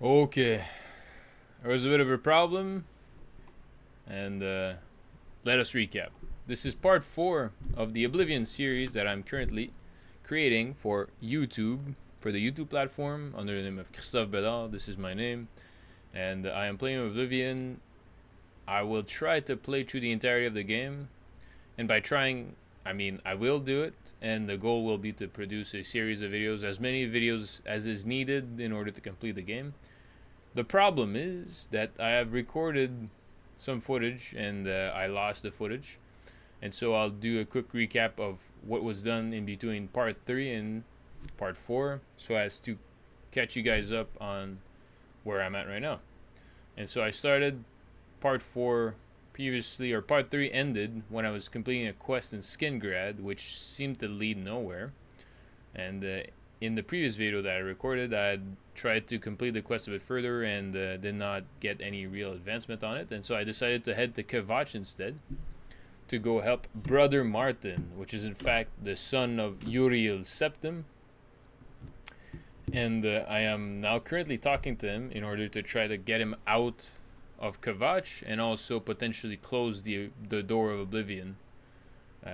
Okay, there was a bit of a problem, and let us recap. This is part 4 of the Oblivion series that I'm currently creating for YouTube, for the YouTube platform, under the name of Christophe Bedard. This is my name, and I am playing Oblivion. I will try to play through the entirety of the game, and by trying, I mean I will do it, and the goal will be to produce a series of videos, as many videos as is needed in order to complete the game. The problem is that I have recorded some footage and I lost the footage, and so I'll do a quick recap of what was done in between part 3 and part 4 so as to catch you guys up on where I'm at right now. And so I started part 4 previously, or part 3 ended when I was completing a quest in Skingrad, which seemed to lead nowhere. And in the previous video that I recorded, I had tried to complete the quest a bit further and did not get any real advancement on it. And so I decided to head to Kvatch instead to go help Brother Martin, which is in fact the son of Uriel Septim. And I am now currently talking to him in order to try to get him out of Kvatch and also potentially close the door of Oblivion,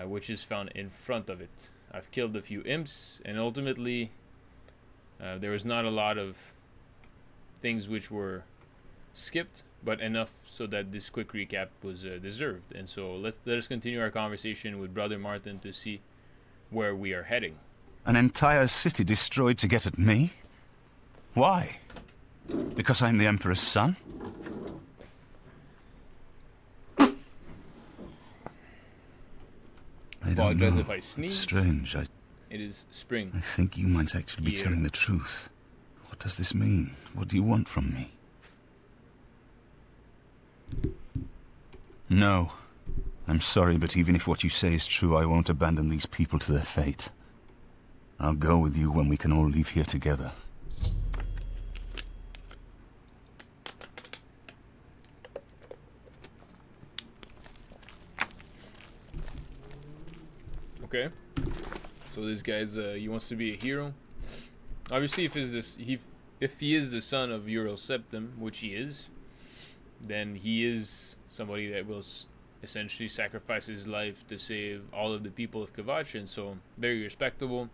which is found in front of it. I've killed a few imps, and ultimately there was not a lot of things which were skipped, but enough so that this quick recap was deserved. And so let us continue our conversation with Brother Martin to see where we are heading. An entire city destroyed to get at me? Why? Because I'm the Emperor's son? I don't Apologize know. if I sneeze. Strange. It is spring. I think you might actually be telling the truth. What does this mean? What do you want from me? No. I'm sorry, but even if what you say is true, I won't abandon these people to their fate. I'll go with you when we can all leave here together. Okay. So this guy's he wants to be a hero. Obviously, if he is the son of Uriel Septim, which he is, then he is somebody that will essentially sacrifice his life to save all of the people of Kvatch, and so very respectable.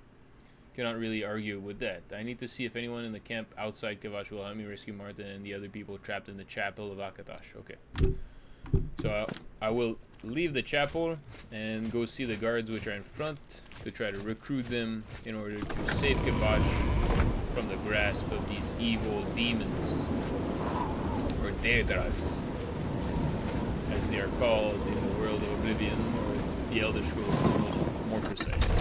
Cannot really argue with that. I need to see if anyone in the camp outside Kvatch will help me rescue Martin and the other people trapped in the chapel of Kvatch. Okay. So I will leave the chapel and go see the guards which are in front to try to recruit them in order to save Kvatch from the grasp of these evil demons, or Daedras, as they are called in the world of Oblivion, or the Elder Scrolls, more precise.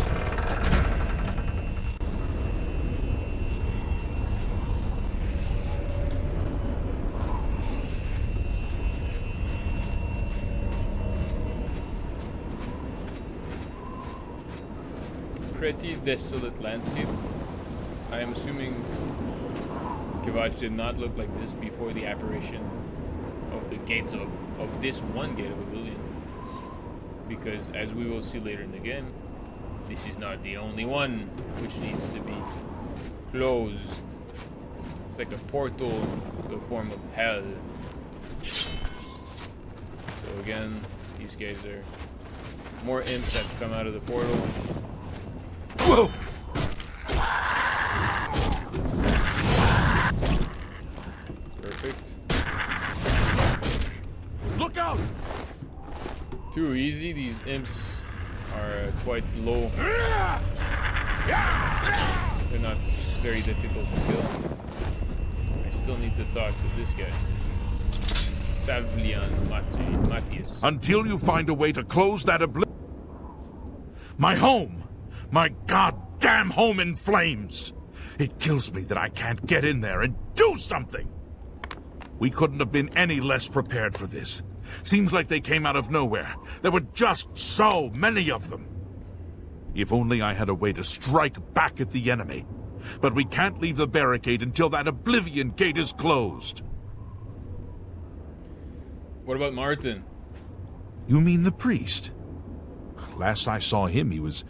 Pretty desolate landscape. I am assuming Kvatch did not look like this before the apparition of the gates of this one gate of Oblivion, because as we will see later in the game, this is not the only one which needs to be closed. It's like a portal to a form of hell. So again, these guys are more imps that come out of the portal. Whoa! Perfect. Look out! Too easy. These imps are quite low. They're not very difficult to kill. I still need to talk to this guy. Savlian Matthias. Until you find a way to close that my home! My goddamn home in flames! It kills me that I can't get in there and do something! We couldn't have been any less prepared for this. Seems like they came out of nowhere. There were just so many of them. If only I had a way to strike back at the enemy. But we can't leave the barricade until that Oblivion gate is closed. What about Martin? You mean the priest? Last I saw him, he was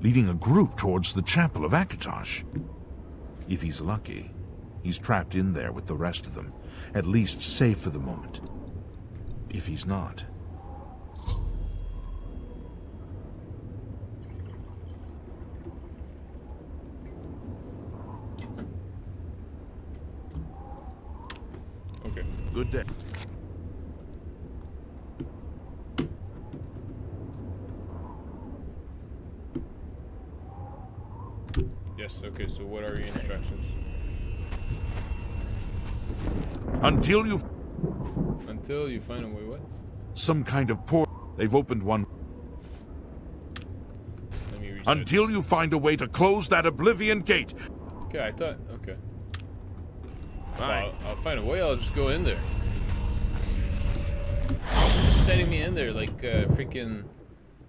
leading a group towards the chapel of Kvatch. If he's lucky, He's trapped in there with the rest of them. At least safe for the moment. If he's not... Okay. Good day. Yes, okay, so what are your instructions? Until you... Until you find a way, what? Some kind of port... They've opened one. Let me reset Until this. you find a way to close that Oblivion gate. Okay, I thought, okay. Bye. I'll find a way, I'll just go in there. Just sending me in there like freaking...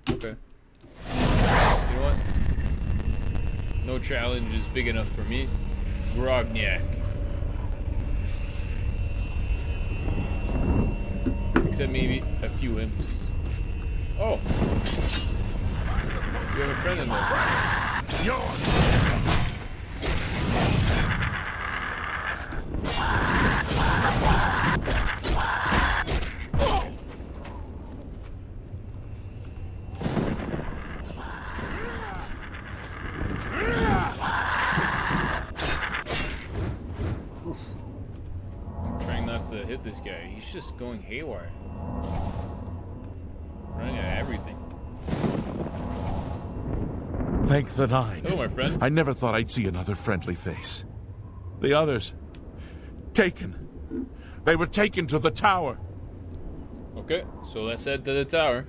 Okay. You know what? No challenge is big enough for me. Grognak. Except maybe a few imps. Oh! You have a friend in there. I'm trying not to hit this guy. He's just going haywire. Running at everything. Thank the Nine. Hello, my friend. I never thought I'd see another friendly face. The others... taken. They were taken to the tower. Okay, so let's head to the tower.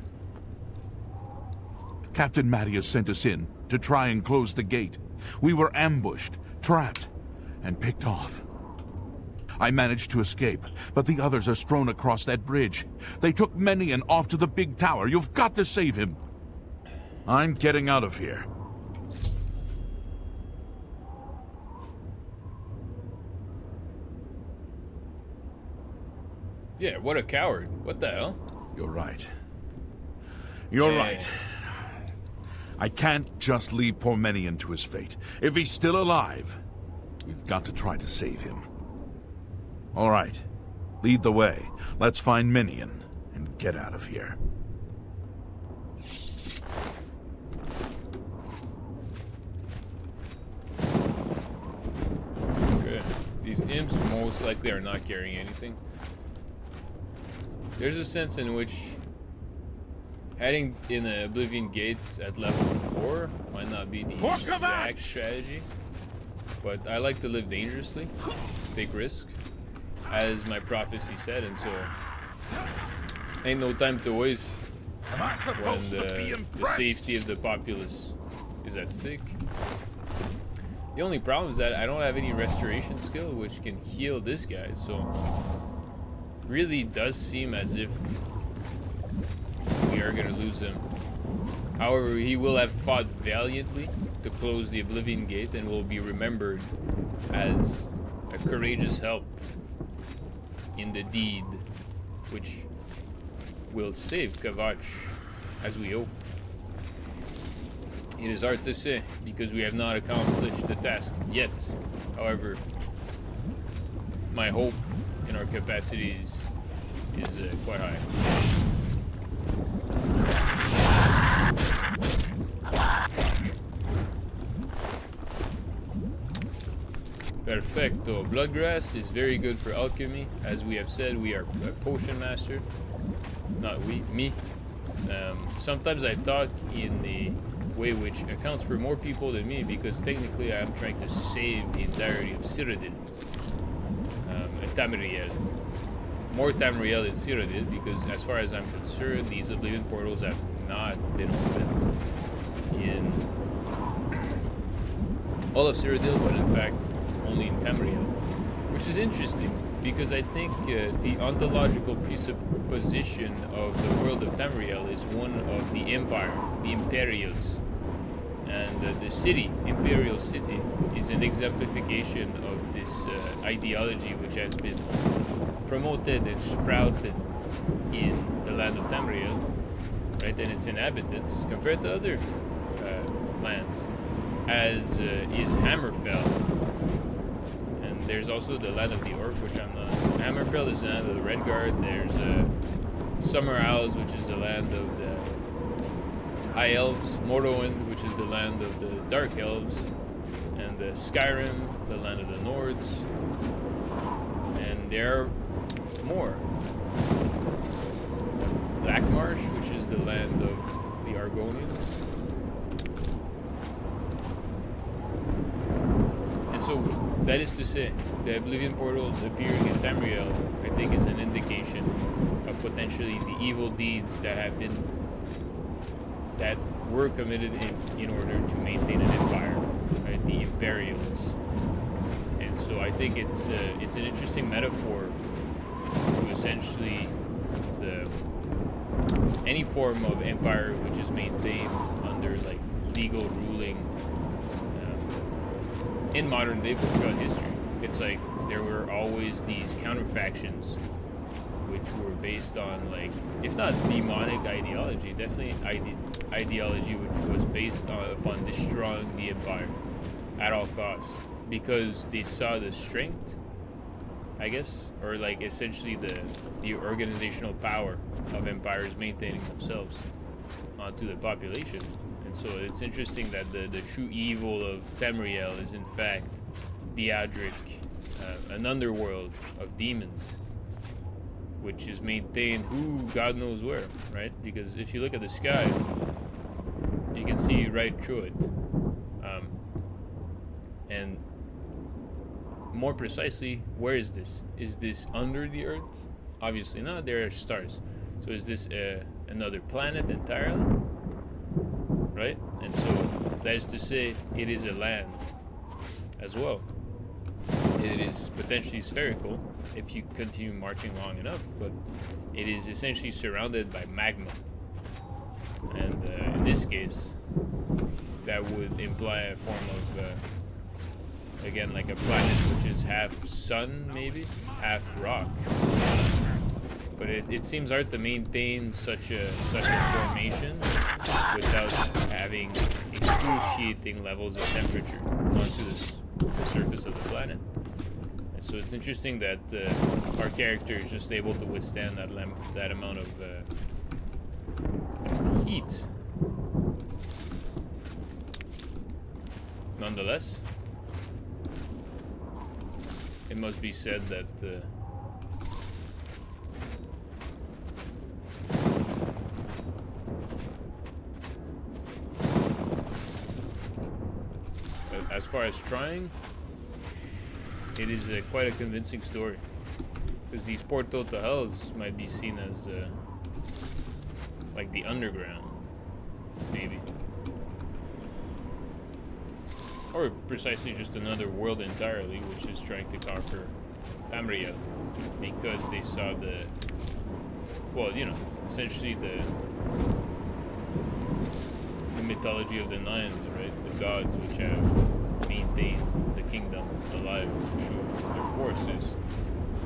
Captain Mattias sent us in to try and close the gate. We were ambushed, trapped, and picked off. I managed to escape, but the others are strewn across that bridge. They took Menion off to the big tower. You've got to save him. I'm getting out of here. Yeah, what a coward. What the hell? You're right. You're Yeah. right. I can't just leave poor Menion to his fate. If he's still alive, we've got to try to save him. All right. Lead the way. Let's find Menion and get out of here. Okay. These imps most likely are not carrying anything. There's a sense in which heading in the Oblivion gates at level 4 might not be the exact strategy, but I like to live dangerously, take risks, as my prophecy said, and so ain't no time to waste when the safety of the populace is at stake. The only problem is that I don't have any restoration skill which can heal this guy, so really does seem as if we are going to lose him. However, he will have fought valiantly to close the Oblivion Gate and will be remembered as a courageous help in the deed which will save Kvatch, as we hope. It is hard to say because we have not accomplished the task yet. However, my hope in our capacities is quite high. Perfecto. Bloodgrass is very good for alchemy. As we have said, we are a potion master. Not we, me. Sometimes I talk in the way which accounts for more people than me because technically I am trying to save the entirety of Cyrodiil. Tamriel. More Tamriel than Cyrodiil because as far as I'm concerned, these Oblivion portals have not been opened in all of Cyrodiil, but in fact only in Tamriel, which is interesting because I think the ontological presupposition of the world of Tamriel is one of the Empire, the Imperials, and the city, Imperial City, is an exemplification of this ideology which has been promoted and sprouted in the land of Tamriel, right, and its inhabitants compared to other lands, as is Hammerfell. there's also the land of the Orc, which I'm not. Hammerfell is the land of the Redguard. There's Summer Isles, which is the land of the High Elves. Morrowind, which is the land of the Dark Elves. And Skyrim, the land of the Nords. And there are more. Blackmarsh, which is the land of the Argonians. And so, that is to say, the Oblivion portals appearing in Tamriel, I think, is an indication of potentially the evil deeds that were committed in order to maintain an empire, right? The Imperials. And so I think it's an interesting metaphor to essentially any form of empire which is maintained under like legal ruling in modern day, but throughout history. It's like there were always these counterfactions which were based on, like, if not demonic ideology, definitely ideology which was based upon destroying the empire at all costs, because they saw the strength, I guess, or like essentially the organizational power of empires maintaining themselves onto the population. And so it's interesting that the true evil of Tamriel is in fact the Adric, an underworld of demons, which is maintained who God knows where, right? Because if you look at the sky, you can see right through it. And more precisely, where is this? Is this under the Earth? Obviously not, there are stars. So is this another planet entirely? Right? And so that is to say, it is a land as well. It is potentially spherical if you continue marching long enough, but it is essentially surrounded by magma. And in this case, that would imply a form of, again, like a planet which is half sun, maybe, half rock. But it seems hard to maintain such a formation without having excruciating levels of temperature onto the surface of the planet. And so it's interesting that our character is just able to withstand that amount of heat. Nonetheless, it must be said that as far as trying, it is quite a convincing story, because these portal to hells might be seen as like the underground, maybe, or precisely just another world entirely, which is trying to conquer Tamriel, because they saw essentially the mythology of the Nines, right? The gods which have maintained the kingdom alive through their forces,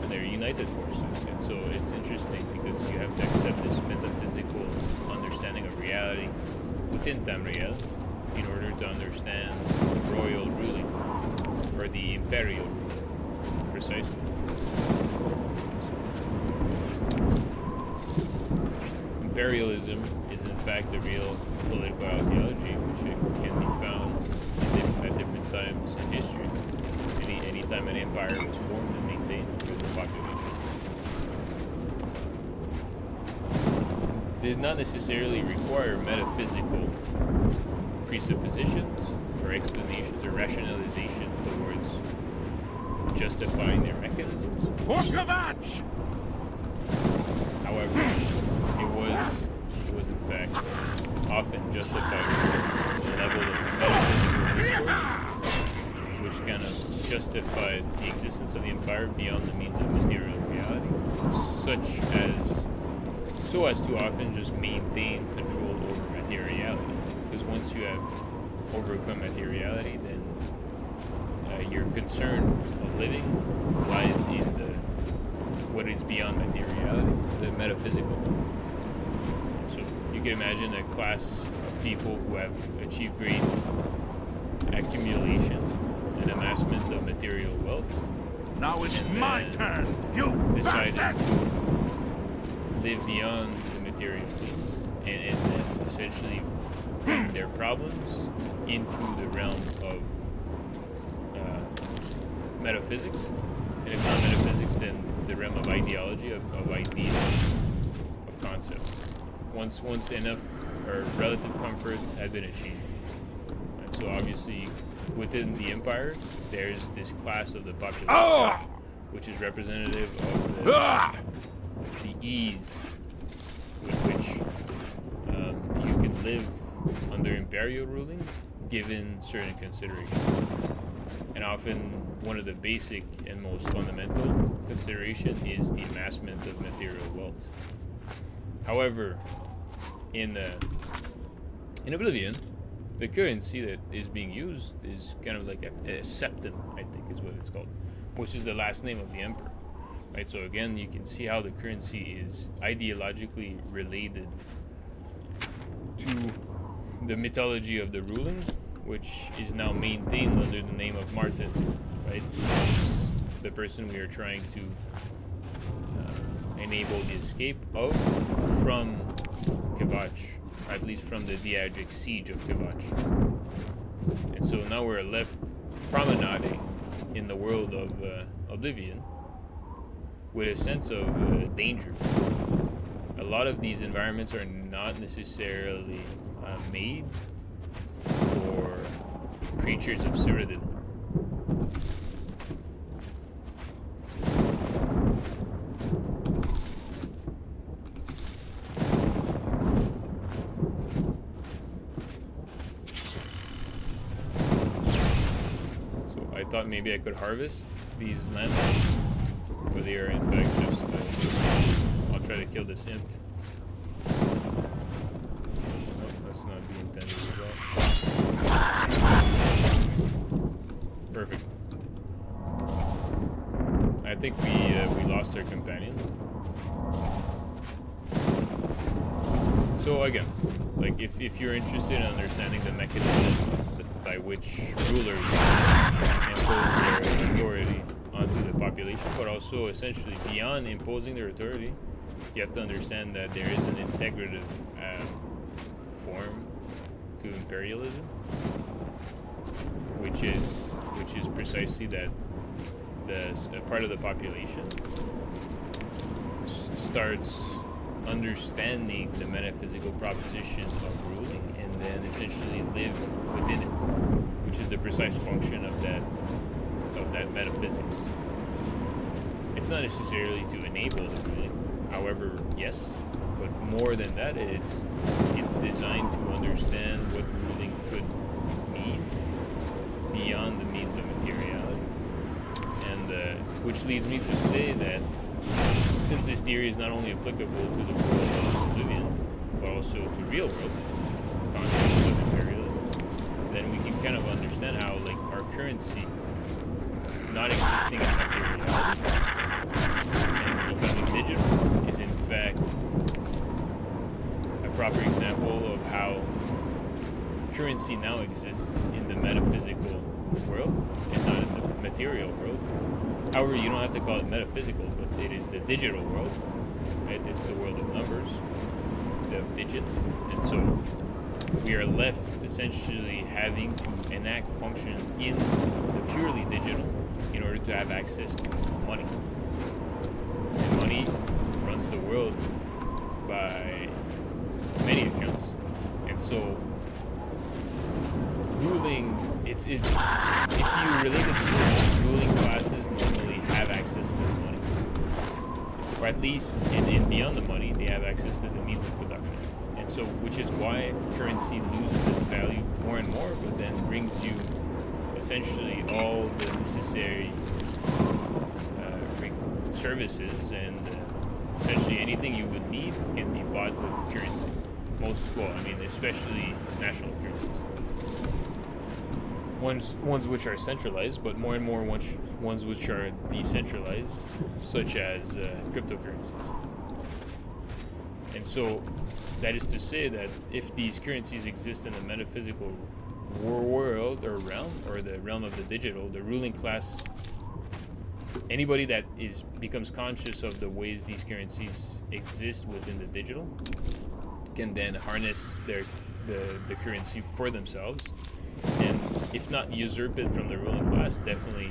and their united forces. And so it's interesting because you have to accept this metaphysical understanding of reality within Tamriel in order to understand the royal ruling, or the imperial ruling, precisely. Imperialism is in fact a real political ideology which can be found at different times in history. Any time an empire was formed and maintained with the population. Did not necessarily require metaphysical presuppositions or explanations or rationalization towards justifying their mechanisms. For Kvatch! However, it was in fact often justified the level of metaphysical discourse, which kind of justified the existence of the empire beyond the means of material reality, so as to often just maintain control over materiality. Because once you have overcome materiality, then your concern of living lies in what is beyond materiality, the metaphysical. So you can imagine a class of people who have achieved great accumulation and amassment of material wealth, Now it's and my then turn, you decided bastards! to live beyond the material planes and then essentially bring their problems into the realm of metaphysics, and if not metaphysics, then the realm of ideology, of ideas, of concepts. Once enough or relative comfort had been achieved. And so obviously within the empire there's this class of the population which is representative of the ease with which you can live under imperial ruling given certain considerations. And often one of the basic and most fundamental consideration is the amassment of material wealth. However, in Oblivion, the currency that is being used is kind of like a septon, I think is what it's called, which is the last name of the emperor. Right, so again, you can see how the currency is ideologically related to the mythology of the ruling, which is now maintained under the name of Martin, right? The person we are trying to enable the escape of from Kvatch, at least from the Diadric siege of Kvatch. And so now we're left promenading in the world of Oblivion with a sense of danger. A lot of these environments are not necessarily made for creatures of Cyrodiil. So I thought maybe I could harvest these landmarks, but they are in fact just I'll try to kill this imp. Nope, that's not the intended result. Perfect. I think we lost our companion. So again, like if you're interested in understanding the mechanism by which rulers impose their authority onto the population, but also essentially beyond imposing their authority, you have to understand that there is an integrative form to imperialism, which is precisely that a part of the population starts understanding the metaphysical proposition of ruling and then essentially live within it, which is the precise function of that metaphysics. It's not necessarily to enable the ruling, however, yes, but more than that, it's designed to understand what ruling could mean beyond the means of materiality. And which leads me to say that since this theory is not only applicable to the world of Oblivion, but also to real world concepts of imperialism, then we can kind of understand how like our currency not existing in materiality and becoming digital is in fact a proper example of how currency now exists in the metaphysical world and not in the material world. However, you don't have to call it metaphysical, but it is the digital world, right? It's the world of numbers, of digits, and so we are left essentially having to enact function in the purely digital in order to have access to money. And money runs the world by many accounts, and so ruling, if you relate it to ruling classes normally have access to the money, or at least and beyond the money they have access to the means of production, and so which is why currency loses its value more and more, but then brings you essentially all the necessary services, and essentially anything you would need can be bought with currency. Especially national currencies. Ones which are centralized, but more and more ones which are decentralized, such as cryptocurrencies. And so that is to say that if these currencies exist in the metaphysical world or realm, or the realm of the digital, the ruling class anybody that becomes conscious of the ways these currencies exist within the digital can then harness the currency for themselves, and if not usurp it from the ruling class, definitely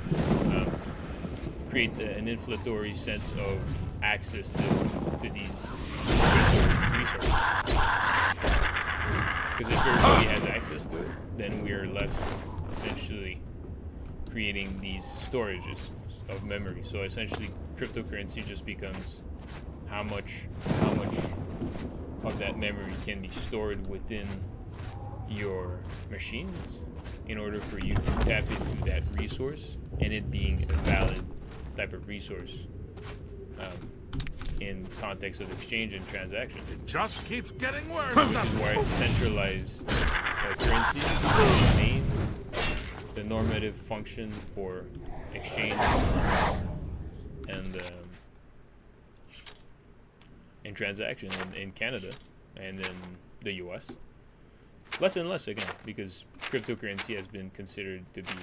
create an inflationary sense of access to these resources. Because if everybody has access to it, then we are left essentially creating these storages of memory. So essentially, cryptocurrency just becomes how much of that memory can be stored within your machines in order for you to tap into that resource, and it being a valid type of resource in context of exchange and transaction. It just keeps getting worse. Which is why centralized currencies remain the normative function for exchange and transaction in Canada and in the US. Less and less, again, because cryptocurrency has been considered to be.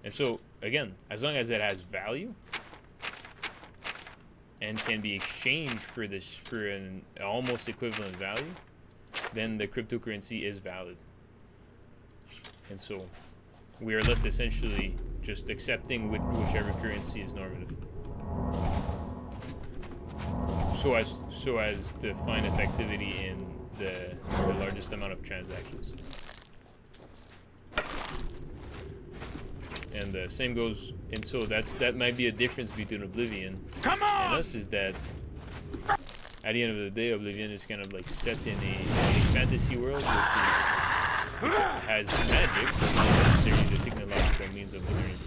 And so, again, as long as it has value and can be exchanged for an almost equivalent value, then the cryptocurrency is valid. And so we are left essentially just accepting whichever currency is normative, so as to find effectivity in the largest amount of transactions. And the same goes, and so that might be a difference between Oblivion and us, is that at the end of the day, Oblivion is kind of like set in a fantasy world which has magic, but not necessarily the technological means of modernity.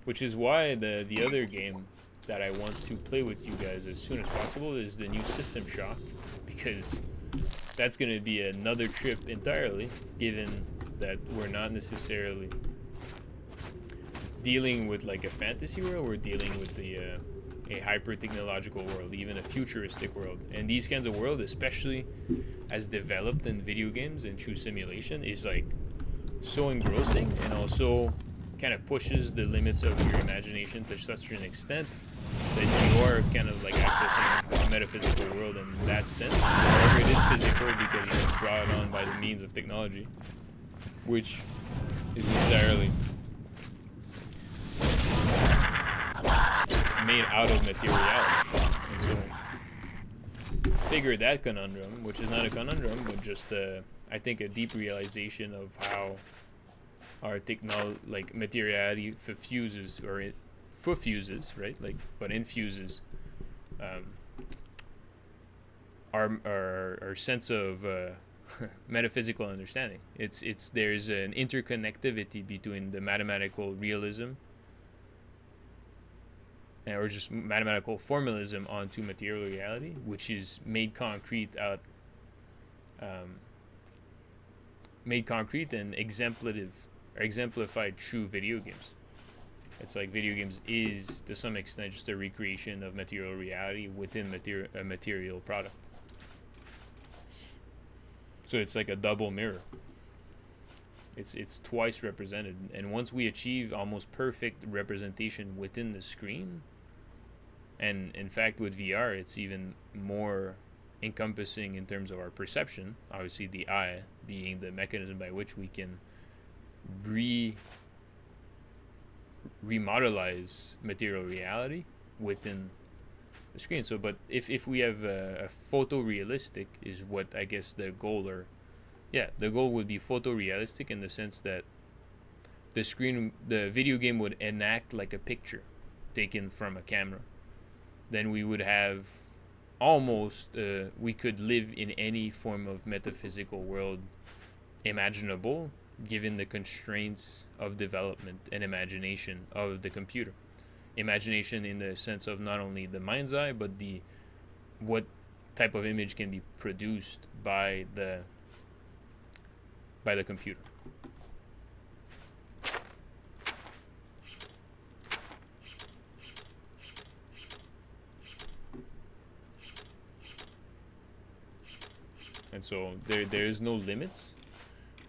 Which is why the other game that I want to play with you guys as soon as possible is the new System Shock, because that's going to be another trip entirely, given that we're not necessarily dealing with like a fantasy world, we're dealing with a hyper-technological world, even a futuristic world. And these kinds of worlds, especially as developed in video games and true simulation, is like so engrossing, and also kind of pushes the limits of your imagination to such an extent that you are kind of like accessing a metaphysical world in that sense. However, it is physical because it's brought on by the means of technology, which is entirely made out of materiality. And so figure that conundrum, which is not a conundrum, but just I think a deep realization of how our materiality fuses, right? Like, but infuses our sense of metaphysical understanding. There's an interconnectivity between the mathematical realism or just mathematical formalism onto material reality, which is made concrete and exemplified through video games. It's like video games is, to some extent, just a recreation of material reality within a material product. So it's like a double mirror. It's twice represented, and once we achieve almost perfect representation within the screen, and in fact with VR it's even more encompassing in terms of our perception, obviously the eye being the mechanism by which we can remodelize material reality within the screen. So but if we have a photorealistic is what I guess the goal, or the goal would be photorealistic in the sense that the video game would enact like a picture taken from a camera. Then we would have almost we could live in any form of metaphysical world imaginable, given the constraints of development and imagination of the computer. Imagination in the sense of not only the mind's eye, but what type of image can be produced by the computer. And so there is no limits.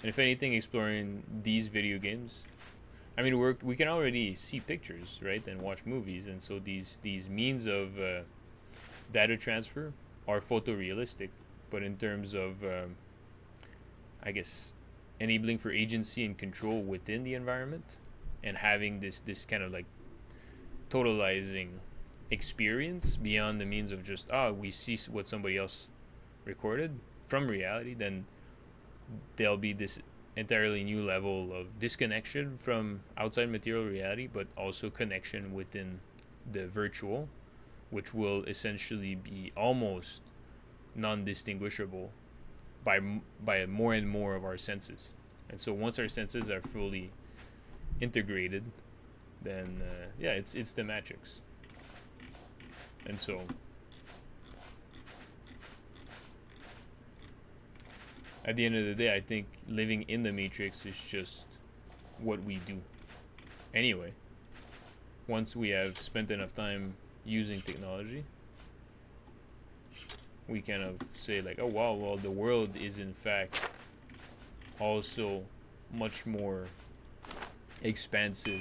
And if anything, exploring these video games, I mean, we can already see pictures, right, and watch movies, and so these means of data transfer are photorealistic, but in terms of I guess enabling for agency and control within the environment, and having this kind of like totalizing experience beyond the means of just we see what somebody else recorded from reality, then there'll be this entirely new level of disconnection from outside material reality, but also connection within the virtual, which will essentially be almost non-distinguishable by more and more of our senses. And so once our senses are fully integrated, then it's the matrix. And so at the end of the day, I think living in the matrix is just what we do anyway. Once we have spent enough time using technology, we kind of say like, oh wow, well the world is in fact also much more expansive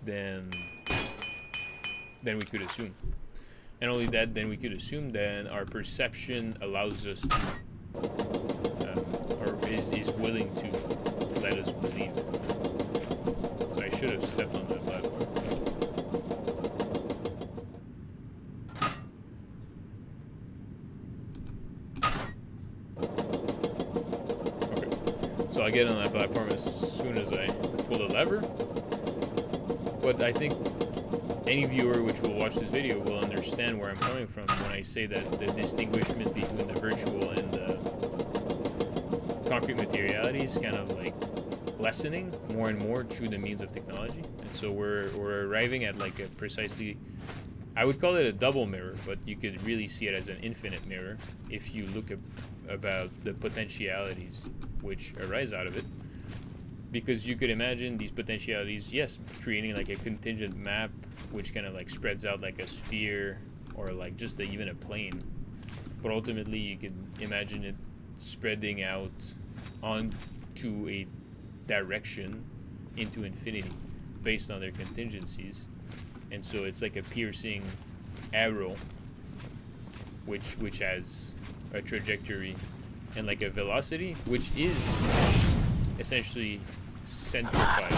than we could assume. And only that, then we could assume then our perception allows us to or is willing to let us believe. So I should have stepped on that platform. Okay. So I get on that platform as soon as I pull the lever. But I think any viewer which will watch this video will understand where I'm coming from when I say that the distinguishment between the virtual and the concrete materiality is kind of like lessening more and more through the means of technology. And so we're arriving at like a precisely, I would call it a double mirror, but you could really see it as an infinite mirror if you look about the potentialities which arise out of it. Because you could imagine these potentialities, yes, creating like a contingent map which kind of like spreads out like a sphere or like just even a plane. But ultimately you could imagine it spreading out onto a direction into infinity based on their contingencies. And so it's like a piercing arrow which has a trajectory and like a velocity which is essentially centrified,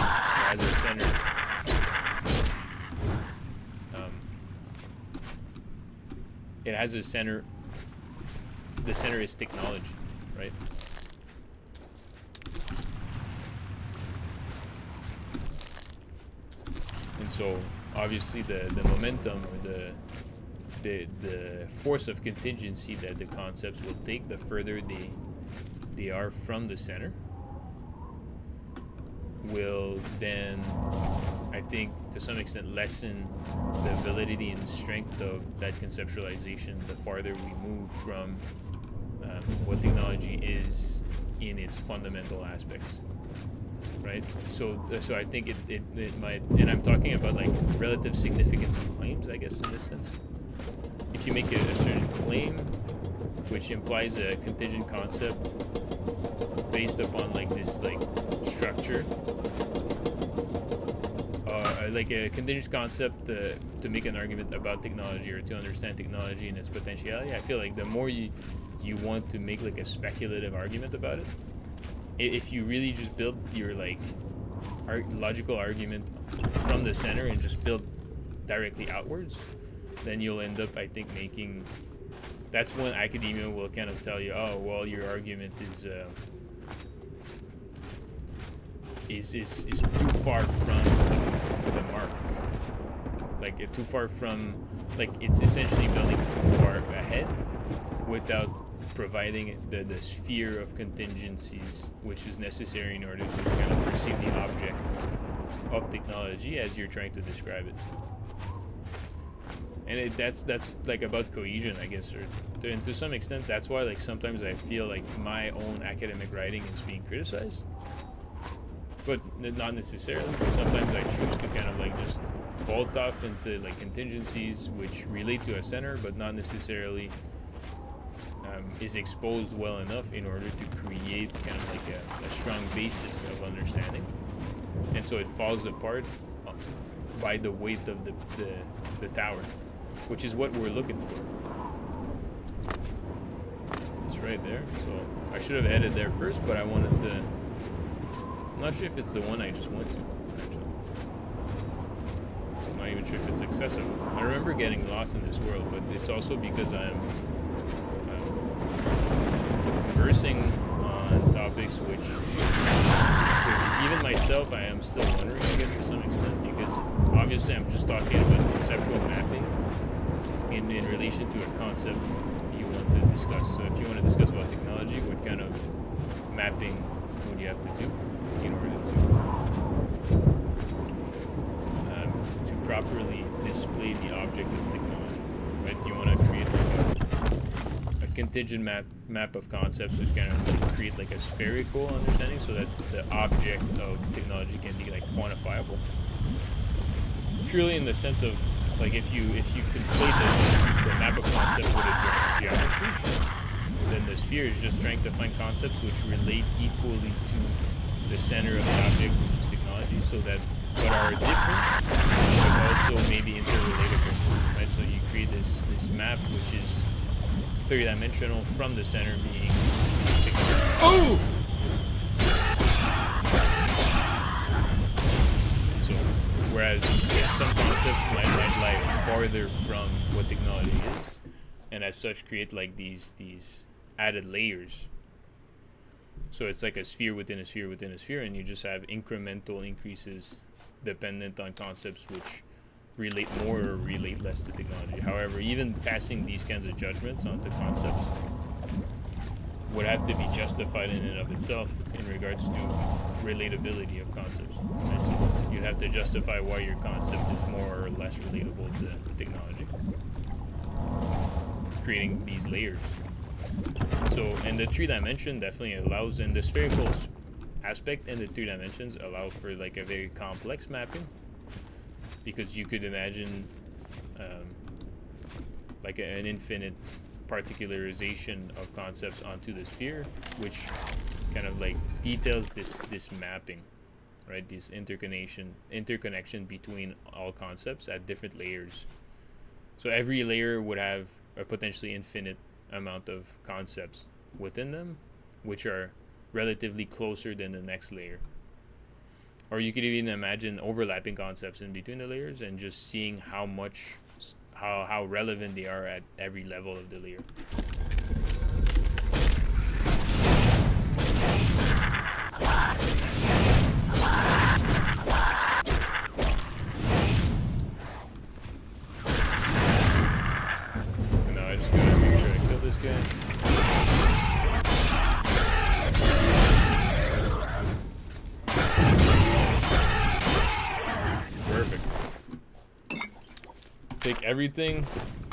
as a center. It has a center. The center is technology, right? And so obviously the momentum or the force of contingency that the concepts will take the further they are from the center will then, I think, to some extent lessen the validity and strength of that conceptualization the farther we move from what technology is in its fundamental aspects, right? So I think it might, and I'm talking about like relative significance of claims, I guess, in this sense. If you make a certain claim which implies a contingent concept based upon like this like structure, like a contingent concept to make an argument about technology or to understand technology and its potentiality, I feel like the more you want to make like a speculative argument about it, if you really just build your like logical argument from the center and just build directly outwards, then you'll end up, I think, making, that's when academia will kind of tell you, oh well, your argument is too far from the mark, like too far from, like it's essentially building too far ahead without providing the sphere of contingencies which is necessary in order to kind of perceive the object of technology as you're trying to describe it. And that's like about cohesion, I guess, and to some extent that's why like sometimes I feel like my own academic writing is being criticized, but not necessarily. But sometimes I choose to kind of like just vault off into like contingencies which relate to a center, but not necessarily is exposed well enough in order to create kind of like a strong basis of understanding. and so it falls apart by the weight of the tower, which is what we're looking for. It's right there. So I should have added there first, but I wanted to. I'm not sure if it's the one I just went to. Actually, I'm not even sure if it's accessible. I remember getting lost in this world, but it's also because I'm conversing on topics which even myself I am still wondering, I guess, to some extent, because obviously I'm just talking about conceptual mapping in relation to a concept you want to discuss. So if you want to discuss about technology, what kind of mapping would you have to do in order to properly display the object of technology, right? Do you want to create like a contingent map of concepts, which kind of like create like a spherical understanding, so that the object of technology can be like quantifiable, purely in the sense of like if you conflate the map of concepts with a geometry, then the sphere is just trying to find concepts which relate equally to the center of the object, which is technology, so that what are different but also maybe interrelatable, right? So you create this map which is three-dimensional from the center being technology. Oh! And so, whereas there's some concepts might lie farther from what technology is, and as such create like these added layers. So it's like a sphere within a sphere within a sphere, and you just have incremental increases dependent on concepts which relate more or relate less to technology. However, even passing these kinds of judgments onto concepts would have to be justified in and of itself in regards to relatability of concepts. Right? So you'd have to justify why your concept is more or less relatable to technology, creating these layers. So, and the 3D definitely allows, and the spherical aspect and the 3 dimensions allow for like a very complex mapping, because you could imagine like an infinite particularization of concepts onto the sphere, which kind of like details this mapping, right? This interconnection between all concepts at different layers. So every layer would have a potentially infinite amount of concepts within them, which are relatively closer than the next layer. Or you could even imagine overlapping concepts in between the layers and just seeing how relevant they are at every level of the layer. And now I just gotta make sure I kill this guy. Take everything.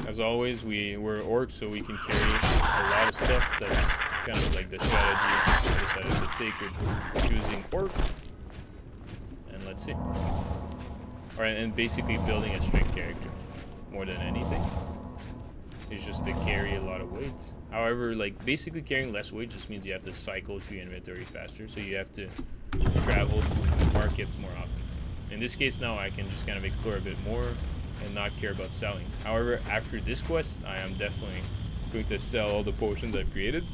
As always, we're orcs, so we can carry a lot of stuff. That's kind of like the strategy I decided to take with choosing orc. And let's see. Alright, and basically building a strength character more than anything is just to carry a lot of weight. However, like basically carrying less weight just means you have to cycle through your inventory faster, so you have to travel to markets more often. In this case now I can just kind of explore a bit more and not care about selling. However, after this quest, I am definitely going to sell all the potions I've created,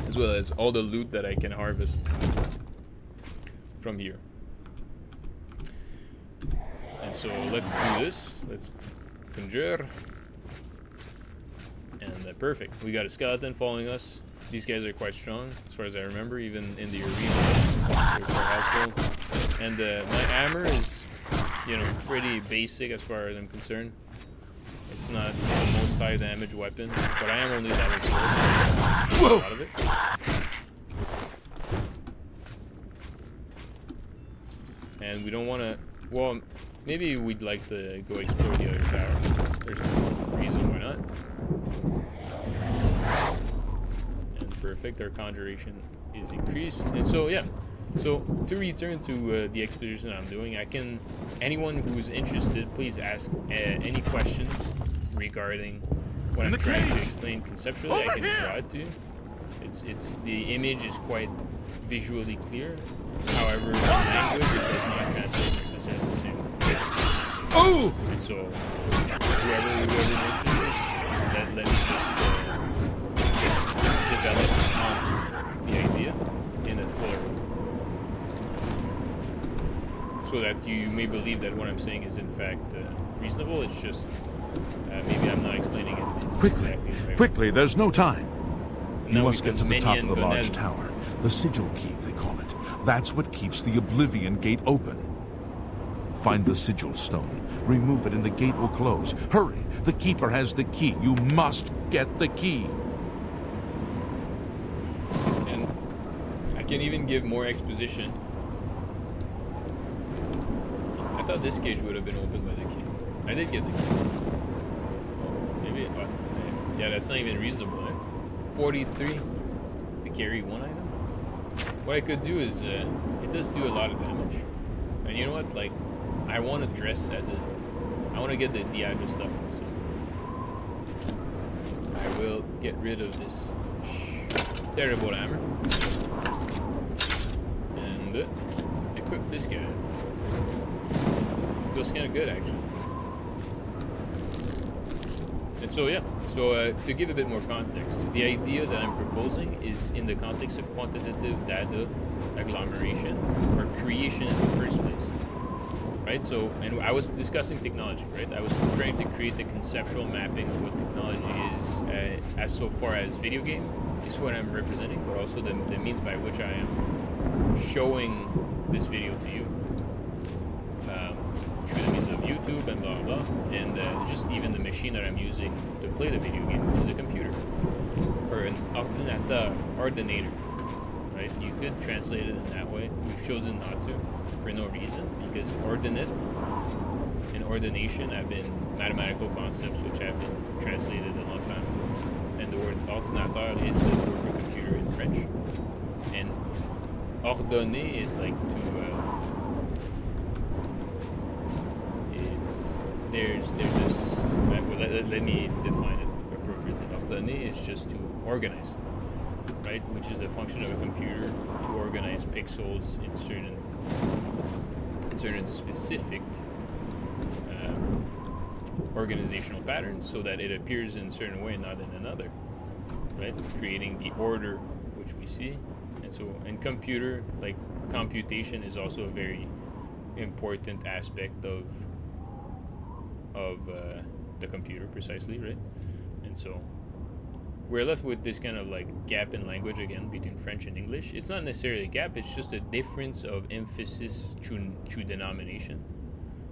as well as all the loot that I can harvest from here. And so let's do this. Let's conjure. And perfect. We got a skeleton following us. These guys are quite strong, as far as I remember, even in the arena. They're quite helpful. And my armor is, you know, pretty basic as far as I'm concerned. It's not the most high damage weapon, but I am only level 4, so a lot of it. And we don't want to, well, maybe we'd like to go explore the other tower. There's no reason why not. And perfect, our conjuration is increased. And so, yeah. So, to return to the exposition that I'm doing, anyone who's interested, please ask any questions regarding what I'm trying to explain conceptually. I can draw it to you It's the image is quite visually clear. However, in language it does not translate necessarily the same way. Oh! And so whoever makes this, let me just develop on the idea in a fuller way. So that you may believe that what I'm saying is in fact reasonable. It's just maybe I'm not explaining it Quickly, exactly the right way. quickly, there's no time. You Now must we get to can the top of minion the large Bonel. tower. The Sigil Keep, they call it. That's what keeps the Oblivion Gate open. Find the Sigil Stone. Remove it and the gate will close. Hurry! The Keeper has the key. You must get the key. And I can even give more exposition. I thought this cage would have been opened by the key. I did get the key. Maybe, yeah, that's not even reasonable, eh? 43 to carry one item. What I could do is, it does do a lot of damage. And you know what, like, I want to dress as a, I want to get the Diageo stuff, so I will get rid of this terrible hammer. And equip this guy. Feels kind of good, actually. And so, yeah. So, to give a bit more context, the idea that I'm proposing is in the context of quantitative data agglomeration or creation in the first place. Right? So, and I was discussing technology, right? I was trying to create a conceptual mapping of what technology is as so far as video game is what I'm representing, but also the means by which I am showing this video to you. Through the means of YouTube and blah blah blah, and just even the machine that I'm using to play the video game, which is a computer or an ordinator, right? You could translate it in that way. We've chosen not to for no reason, because ordinate and ordination have been mathematical concepts which have been translated a long time ago, and the word ordinateur is the word for computer in French, and ordonner is like to there's this, let me define it appropriately. Ordonner is just to organize, right? Which is the function of a computer to organize pixels in certain specific organizational patterns so that it appears in a certain way, not in another, right? Creating the order which we see. And so in computer, like computation is also a very important aspect of the computer, precisely, right? And so we're left with this kind of like gap in language again between French and English. It's not necessarily a gap, it's just a difference of emphasis through denomination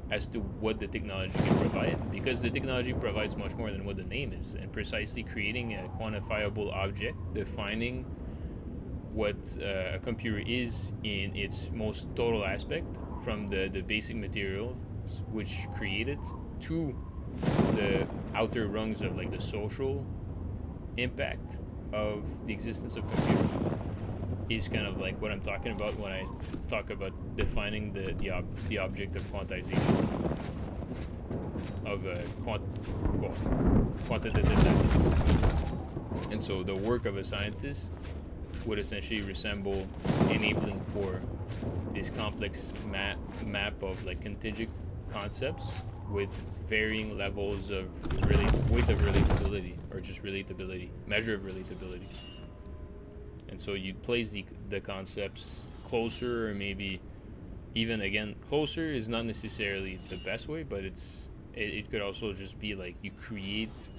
as to what the technology can provide, because the technology provides much more than what the name is, and precisely creating a quantifiable object, defining what a computer is in its most total aspect, from the basic materials which create it to the outer rungs of like the social impact of the existence of computers, is kind of like what I'm talking about when I talk about defining the object of quantization of quantitative data. And so the work of a scientist would essentially resemble enabling for this complex map of like contingent concepts with varying levels of weight of relatability, or just relatability, measure of relatability. And so you'd place the concepts closer, or maybe even, again, closer is not necessarily the best way, but it could also just be like you create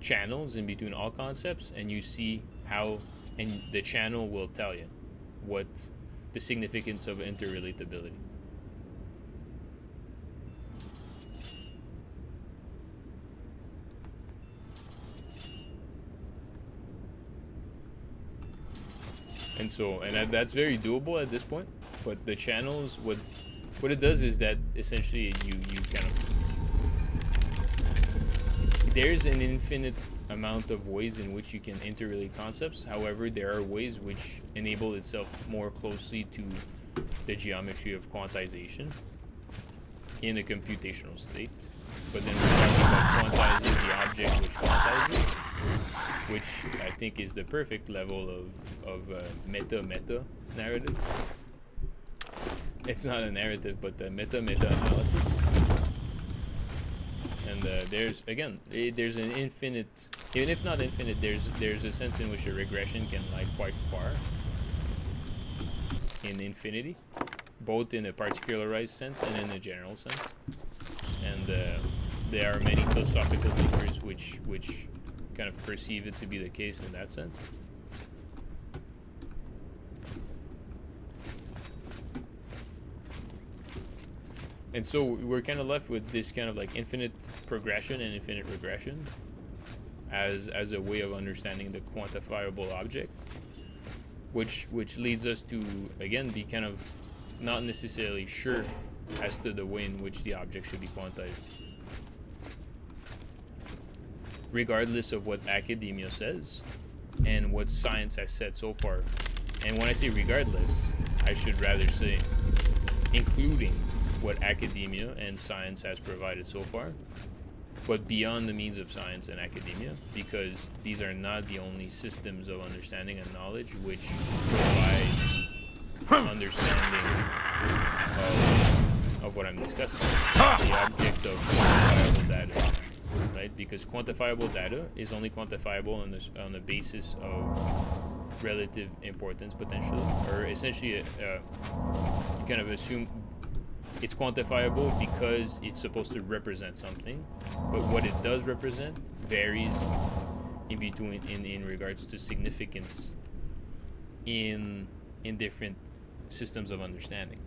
channels in between all concepts, and you see how, and the channel will tell you what the significance of interrelatability. And so, and that's very doable at this point. But the channels, what it does is that essentially you kind of, there's an infinite amount of ways in which you can interrelate concepts. However, there are ways which enable itself more closely to the geometry of quantization in a computational state. But then we're talking about quantizing the object which quantizes. which I think is the perfect level of meta narrative. It's not a narrative, but the meta analysis. And there's an infinite, even if not infinite, there's a sense in which a regression can lie quite far in infinity, both in a particularized sense and in a general sense. And there are many philosophical thinkers which kind of perceive it to be the case in that sense. And so we're kind of left with this kind of like infinite progression and infinite regression as a way of understanding the quantifiable object, which leads us to again be kind of not necessarily sure as to the way in which the object should be quantized, regardless of what academia says and what science has said so far. And when I say regardless, I should rather say including what academia and science has provided so far, but beyond the means of science and academia, because these are not the only systems of understanding and knowledge which provide understanding of what I'm discussing, the object of quantifiable data, right? Because quantifiable data is only quantifiable on the basis of relative importance, potentially, or essentially you kind of assume it's quantifiable because it's supposed to represent something, but what it does represent varies in between in regards to significance in different systems of understanding.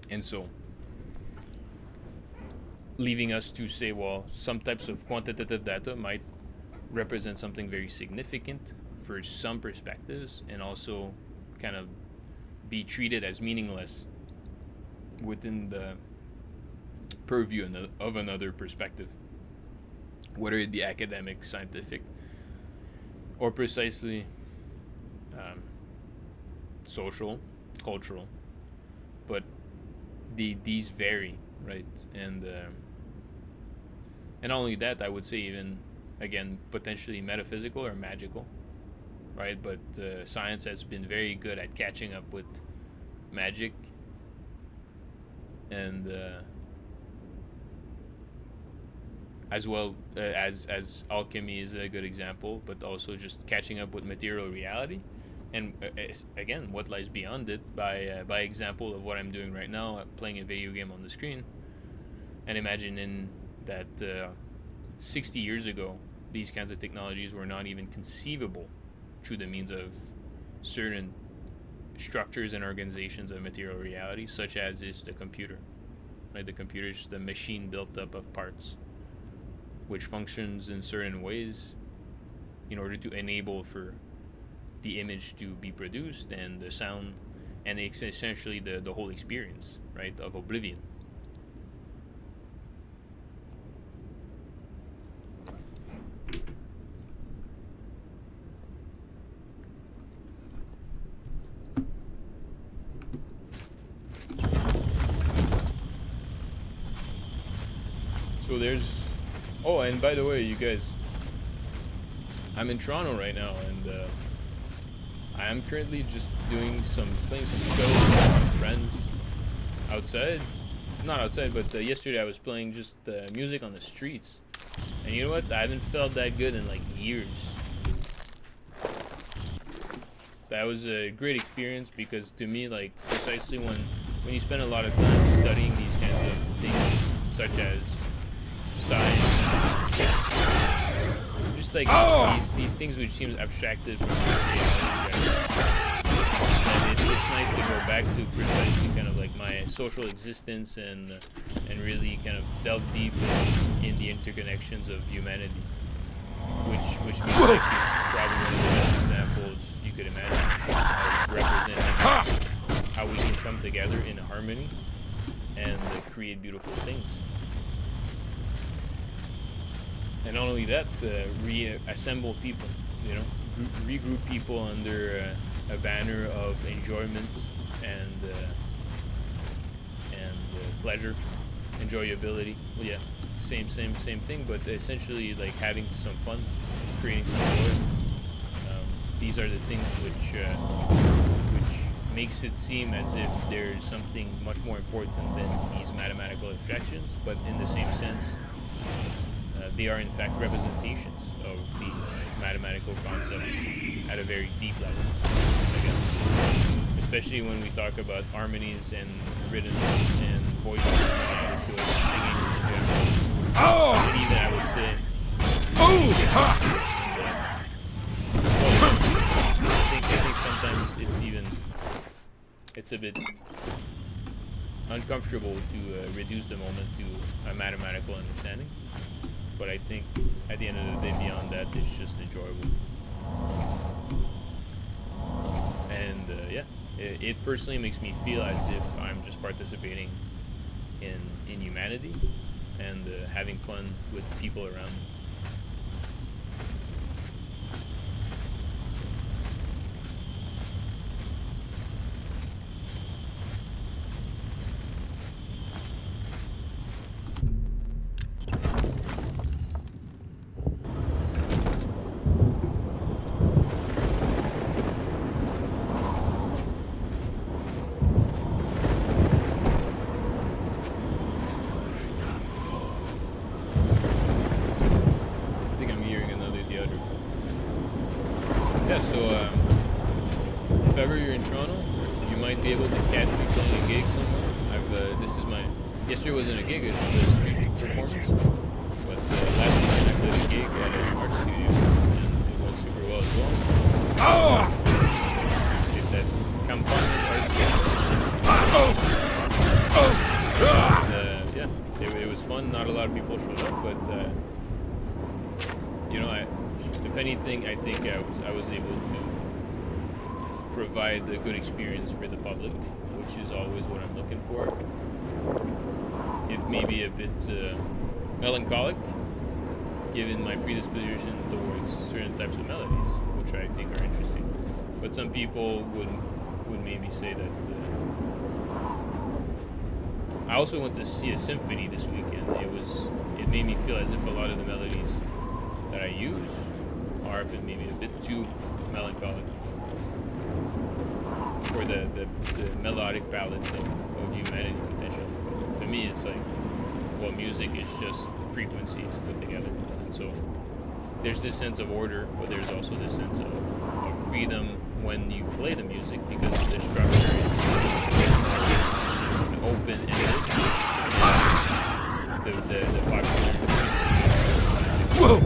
And so leaving us to say, well, some types of quantitative data might represent something very significant for some perspectives and also kind of be treated as meaningless within the purview of another perspective, whether it be academic, scientific, or precisely social, cultural. But these vary, right? And not only that, I would say even, again, potentially metaphysical or magical, right? But science has been very good at catching up with magic, and as well as alchemy is a good example, but also just catching up with material reality, and again, what lies beyond it by example of what I'm doing right now, playing a video game on the screen, and imagining that 60 years ago these kinds of technologies were not even conceivable through the means of certain structures and organizations of material reality, such as is the computer. Right? The computer is the machine built up of parts, which functions in certain ways in order to enable for the image to be produced and the sound, and it's essentially the whole experience, right, of Oblivion. So there's, oh, and by the way, you guys, I'm in Toronto right now, and I am currently just playing some shows with some friends outside. Not outside, but yesterday I was playing just music on the streets, and you know what? I haven't felt that good in like years. That was a great experience, because to me, like, precisely when you spend a lot of time studying these kinds of things, such as science, just like these things which seems abstracted from reality, and it's nice to go back to precisely kind of like my social existence and really kind of delve deep in the interconnections of humanity, which music is probably one of the best examples you could imagine of representing how we can come together in harmony and create beautiful things. And not only that, reassemble people, you know, regroup people under a banner of enjoyment and pleasure, enjoyability. Well, yeah, same thing, but essentially like having some fun, creating some joy. These are the things which makes it seem as if there's something much more important than these mathematical abstractions, but in the same sense, they are in fact representations of these mathematical concepts at a very deep level. Again, especially when we talk about harmonies and rhythms and voices to it, singing. Yeah. Oh! And even I would say. Oh! I think sometimes it's a bit uncomfortable to reduce the moment to a mathematical understanding. But I think at the end of the day, beyond that, it's just enjoyable. And yeah, it personally makes me feel as if I'm just participating in humanity and having fun with people around me. If ever you're in Toronto, you might be able to catch me playing a gig somewhere. Yesterday wasn't a gig, it was a street performance. But last weekend I played a gig at an art studio, and it went super well as well. Oh! If that's Campanas Art Studio. Yeah, it was fun. Not a lot of people showed up, but you know, if anything, I think I was able to provide a good experience for the public, which is always what I'm looking for. If maybe a bit melancholic, given my predisposition towards certain types of melodies, which I think are interesting. But some people would maybe say that. I also went to see a symphony this weekend. It made me feel as if a lot of the melodies that I use are maybe a bit too melancholic for the melodic palette of humanity potential. But to me, it's like, well, music is just frequencies put together. And so there's this sense of order, but there's also this sense of freedom when you play the music, because the structure is open-ended. The popular whoa!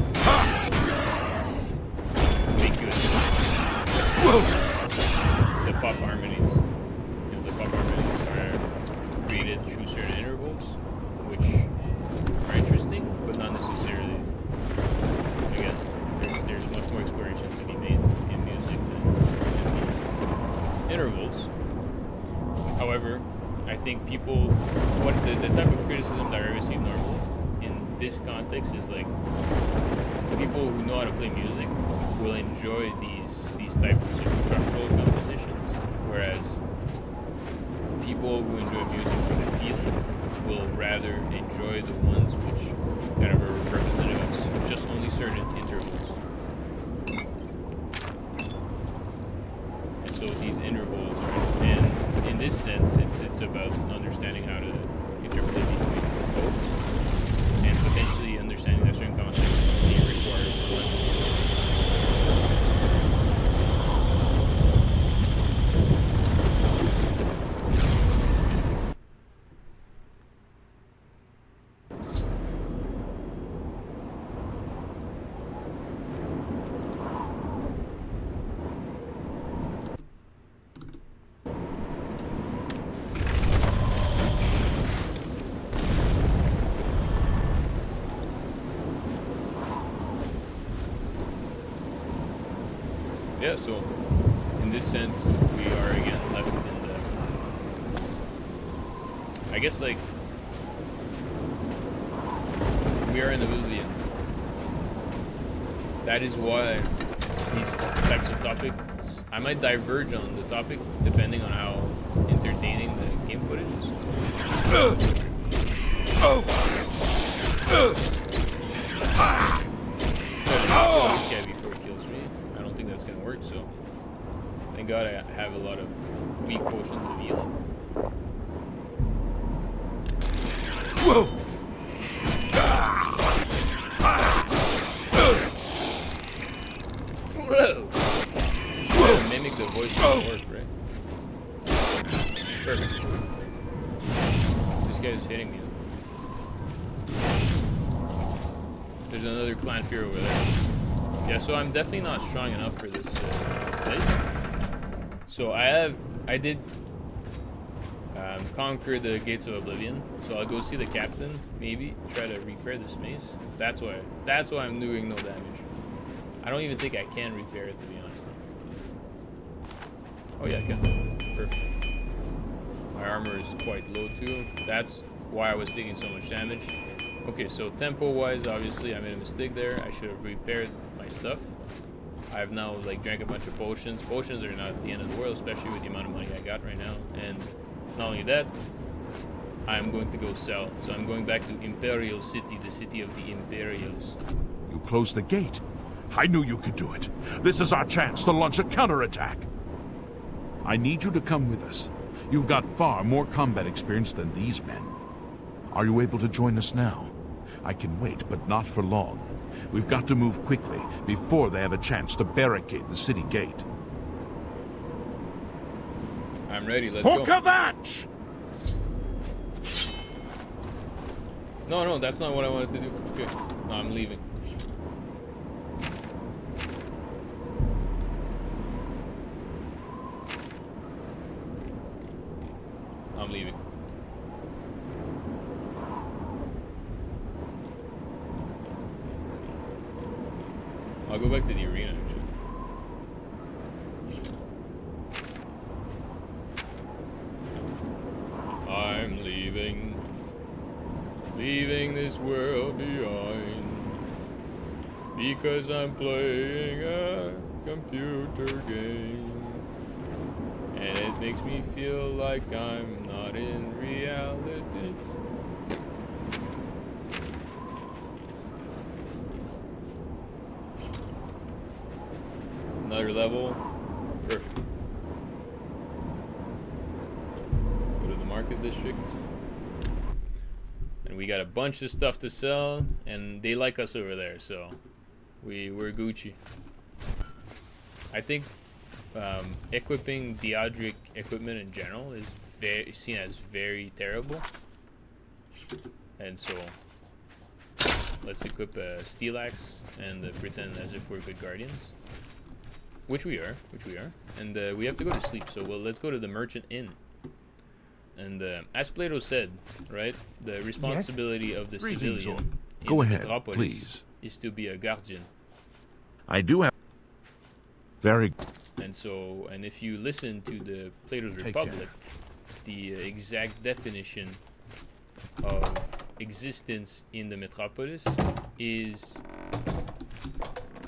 Make you the pop harmonies. You know, the pop harmonies are created through certain intervals, which are interesting, but not necessarily. Again, there's much more exploration to be made in music than in these intervals. However, I think people, the type of criticism that I receive normally in this context is like, people who know how to play music will enjoy these types of structural compositions, whereas people who enjoy music for the feeling will rather enjoy the ones which kind of are representative of just only certain intervals. And so these intervals are, and in this sense, it's about understanding how to interplay between both, and potentially understanding that certain contexts only requires one. Yeah, so in this sense, we are again left in the, I guess, like, we are in Oblivion. That is why these types of topics, I might diverge on the topic depending on how entertaining the game footage is. This guy before he kills me. I don't think that's gonna work, so thank God I have a lot of weak potions of healing. Whoa! Whoa! Try to mimic the voice of the orc, right? Perfect. This guy's hitting me. There's another clan fear over there. Yeah, so I'm definitely not strong enough for this place. So I did conquer the gates of Oblivion. So I'll go see the captain, maybe try to repair this mace. That's why I'm doing no damage. I don't even think I can repair it, to be honest. Oh yeah, I can. Perfect. My armor is quite low too. That's why I was taking so much damage. Okay, so tempo-wise, obviously I made a mistake there. I should have repaired my stuff. I've now like drank a bunch of potions. Potions are not the end of the world, especially with the amount of money I got right now. And not only that, I'm going to go sell. So I'm going back to Imperial City, the city of the Imperials. You closed the gate. I knew you could do it. This is our chance to launch a counterattack. I need you to come with us. You've got far more combat experience than these men. Are you able to join us now? I can wait, but not for long. We've got to move quickly before they have a chance to barricade the city gate. I'm ready, let's For go. Kvatch! No, that's not what I wanted to do. Okay, no, I'm leaving. I'm leaving. I'll go back to the arena, actually. I'm leaving this world behind, because I'm playing a computer game, and it makes me feel like I'm not in reality. Another level. Perfect. Go to the market district. And we got a bunch of stuff to sell, and they like us over there, so we're Gucci. I think equipping Deodric equipment in general is seen as very terrible. And so let's equip a steel axe and pretend as if we're good guardians. Which we are. And we have to go to sleep, so let's go to the Merchant Inn. And as Plato said, right, the responsibility of the Greetings, civilian in go the ahead, metropolis please. is to be a guardian. I do have... Very... And if you listen to the Plato's Take Republic, care. the exact definition of existence in the metropolis is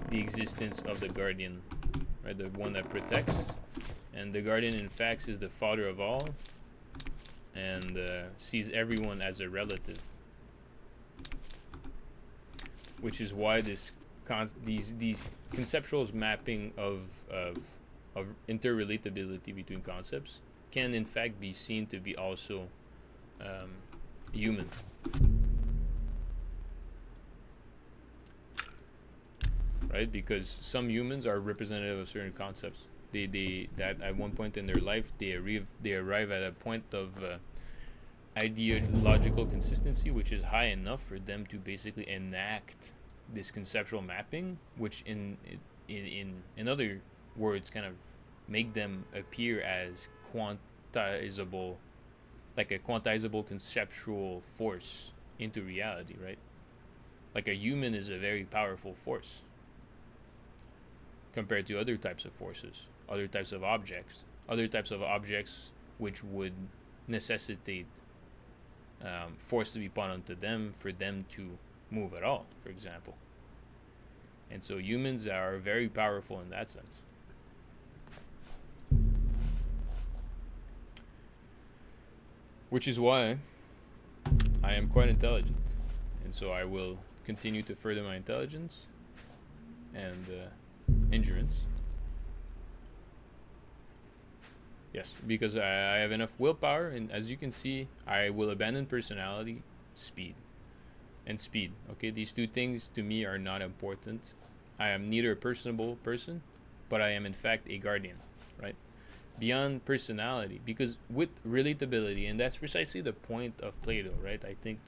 the existence of the guardian, right, the one that protects. And the guardian, in fact, is the father of all, and sees everyone as a relative, which is why these conceptual mapping of interrelatability between concepts can in fact be seen to be also human. Right, because some humans are representative of certain concepts. That at one point in their life they arrive at a point of ideological consistency, which is high enough for them to basically enact this conceptual mapping, which in other words kind of make them appear as quantizable, like a quantizable conceptual force into reality, right? Like a human is a very powerful force compared to other types of forces, other types of objects which would necessitate force to be put onto them for them to move at all, for example. And so humans are very powerful in that sense. Which is why I I am quite intelligent, and so I will continue to further my intelligence and endurance. Yes, because I have enough willpower, and as you can see, I will abandon personality, speed. Okay, these two things to me are not important. I am neither a personable person, but I am in fact a guardian, right? Beyond personality, because with relatability, and that's precisely the point of Plato, right? I think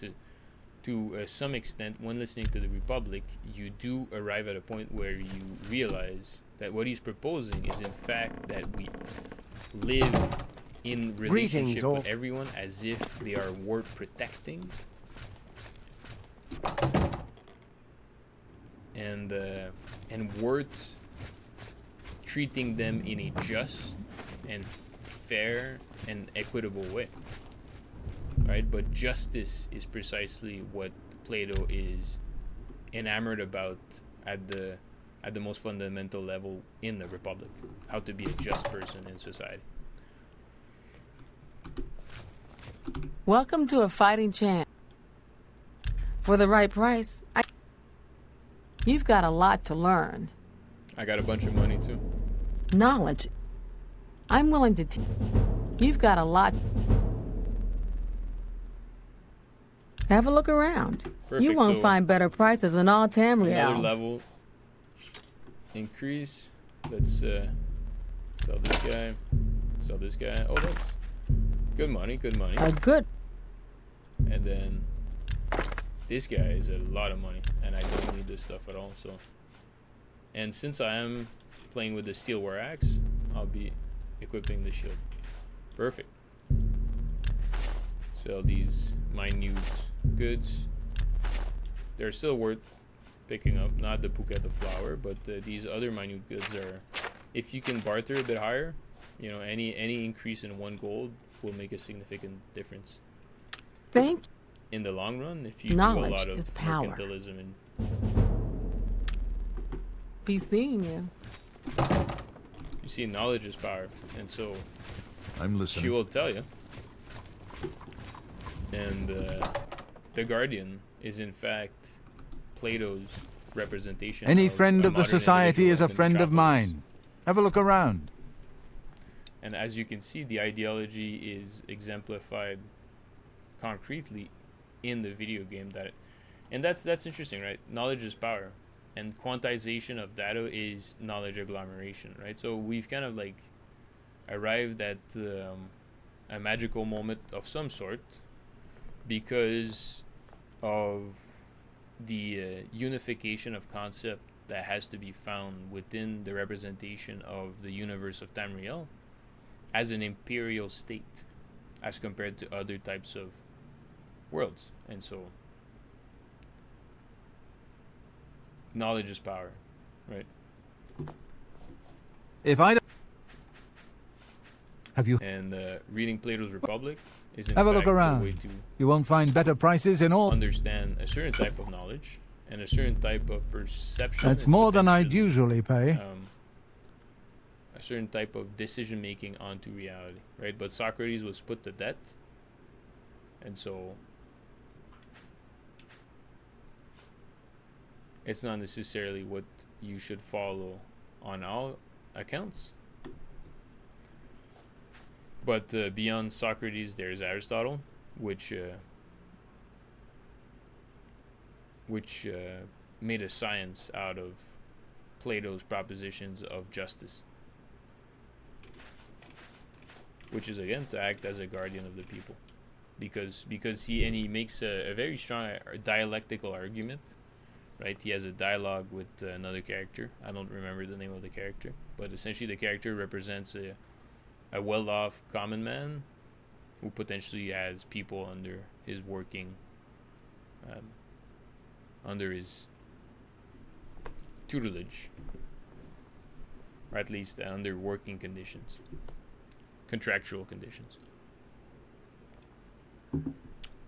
to some extent, when listening to the Republic, you do arrive at a point where you realize that what he's proposing is in fact that we live in relationship with everyone as if they are worth protecting, and worth treating them in a just and fair and equitable way, right? But justice is precisely what Plato is enamored about at the most fundamental level in the Republic, how to be a just person in society. Welcome to a fighting chance. For the right price, you've got a lot to learn. I got a bunch of money too. Knowledge. I'm willing to you've got a lot. Have a look around. Perfect. You won't So find better prices in all Tamriel. another level increase. Let's sell this guy. Sell this guy. Oh, that's good money. Good money. A good. And then this guy is a lot of money, and I don't need this stuff at all. So, and since I am playing with the steel war axe, I'll be equipping the shield. Perfect. Sell these minute goods. They're still worth picking up. Not the bouquet of flower, but these other minute goods are. If you can barter a bit higher, you know, any increase in 1 gold will make a significant difference. Thank you. In the long run, if you Knowledge do a lot of is power. mercantilism and Be seeing you. you see, knowledge is power, and so I'm listening. she will tell you. And the Guardian is in fact Plato's representation. Any of friend a of the modern society is a individual in friend of metropolis. mine. Have a look around. And as you can see, the ideology is exemplified concretely in the video game. And that's interesting, right? Knowledge is power, and quantization of data is knowledge agglomeration, right? So we've kind of like arrived at a magical moment of some sort because of the unification of concept that has to be found within the representation of the universe of Tamriel as an imperial state as compared to other types of worlds. And so knowledge is power, right? If I don't... Have you... And reading Plato's Republic is in Have a fact look a around. way to You won't find better prices in all... understand a certain type of knowledge and a certain type of perception. That's and more than I'd potentially, usually pay. a certain type of decision making onto reality, right? But Socrates was put to death, and so it's not necessarily what you should follow on all accounts. But beyond Socrates, there's Aristotle, which made a science out of Plato's propositions of justice, which is again to act as a guardian of the people, because he makes a very strong dialectical argument, right? He has a dialogue with another character. I don't remember the name of the character, but essentially the character represents a well-off common man who potentially has people under his working, under his tutelage, or at least under working conditions, contractual conditions.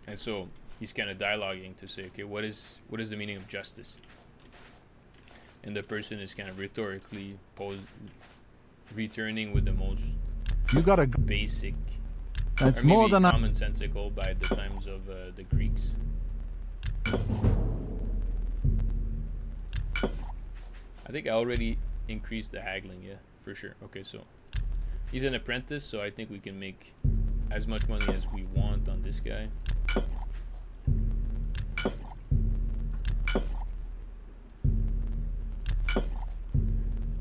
And so he's kind of dialoguing to say, okay, what is the meaning of justice? And the person is kind of rhetorically returning with the most You got a... basic That's or maybe more than I... commonsensical by the times of the Greeks. I think I already increased the haggling, yeah, for sure. Okay, so he's an apprentice, so I think we can make as much money as we want on this guy.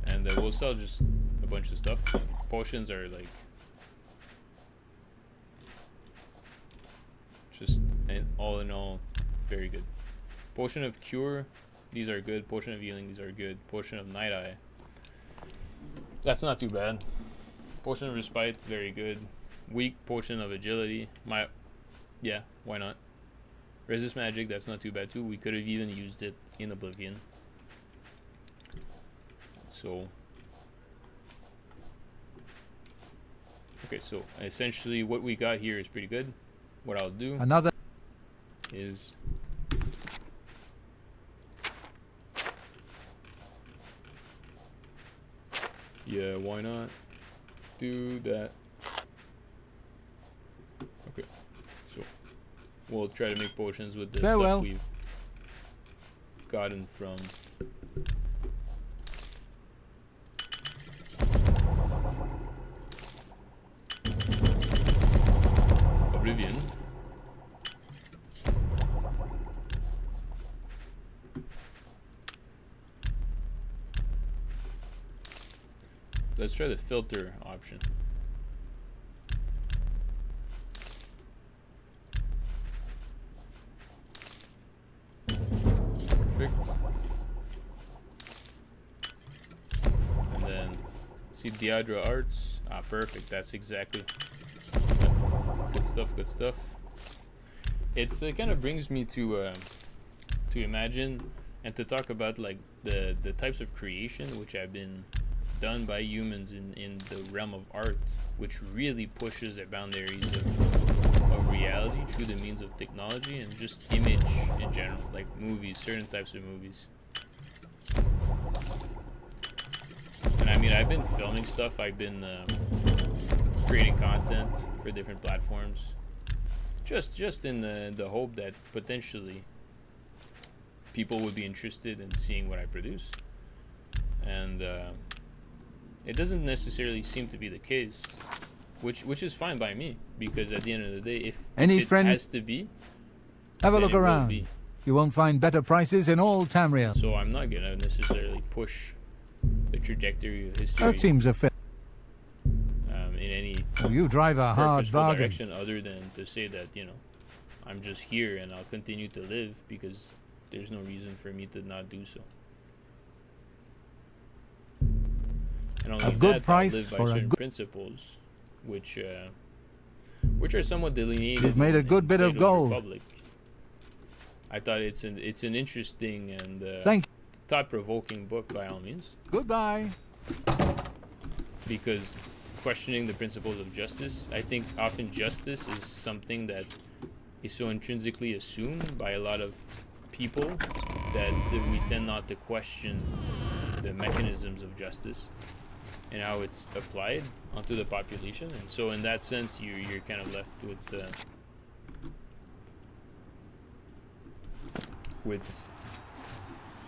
And we'll sell just a bunch of stuff. Potions are like just all in all very good. Potion of cure, these are good. Potion of healing, these are good. Potion of night eye, that's not too bad. Potion of respite, very good. Weak potion of agility, yeah, why not? Resist magic, that's not too bad too. We could have even used it in Oblivion. So okay, so essentially what we got here is pretty good. What I'll do is yeah, why not do that? Okay, so we'll try to make potions with the stuff we've gotten from Oblivion. Let's try the filter option. Perfect. And then see Diadra Arts. Ah, perfect. That's exactly. Good stuff. Good stuff. It kind of brings me to imagine and to talk about like the types of creation which have been done by humans in the realm of art, which really pushes the boundaries of reality through the means of technology and just image in general, like movies, certain types of movies. And I mean, I've been filming stuff, I've been creating content for different platforms, just in the hope that potentially people would be interested in seeing what I produce. And it doesn't necessarily seem to be the case, which is fine by me, because at the end of the day, if it has to be, have a look around. You won't find better prices in all Tamriel. So I'm not gonna necessarily push the trajectory of history. That seems a fair. In any you drive a hard bargain. Direction, other than to say that I'm just here and I'll continue to live, because there's no reason for me to not do so. And only a good price live by for certain a good principles, which are somewhat delineated. You've made a good bit of gold. Republic. I thought it's an interesting and thought-provoking book by all means. Goodbye. Because questioning the principles of justice, I think often justice is something that is so intrinsically assumed by a lot of people that we tend not to question the mechanisms of justice and how it's applied onto the population. And so in that sense, you're kind of left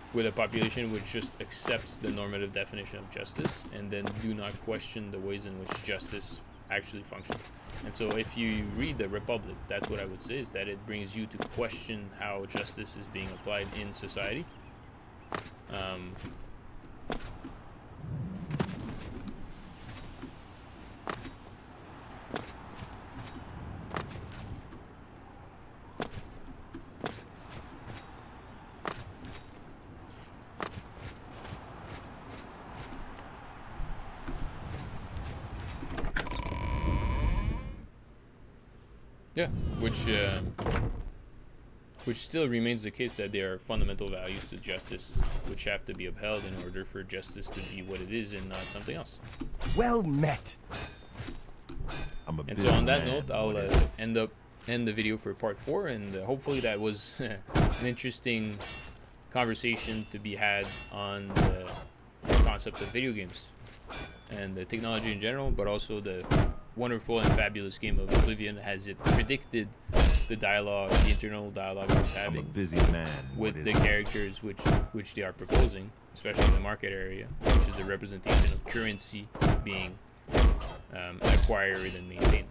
with a population which just accepts the normative definition of justice and then do not question the ways in which justice actually functions. And so if you read the Republic, that's what I would say, is that it brings you to question how justice is being applied in society. Yeah, which still remains the case, that there are fundamental values to justice which have to be upheld in order for justice to be what it is and not something else. Well met. And so on that note, I'll end the video for part 4, and hopefully that was an interesting conversation to be had on the concept of video games and the technology in general, but also the wonderful and fabulous game of Oblivion has it predicted the dialogue, the internal dialogue I was I'm a having busy man. with the characters which they are proposing, especially in the market area, which is a representation of currency being acquired and maintained.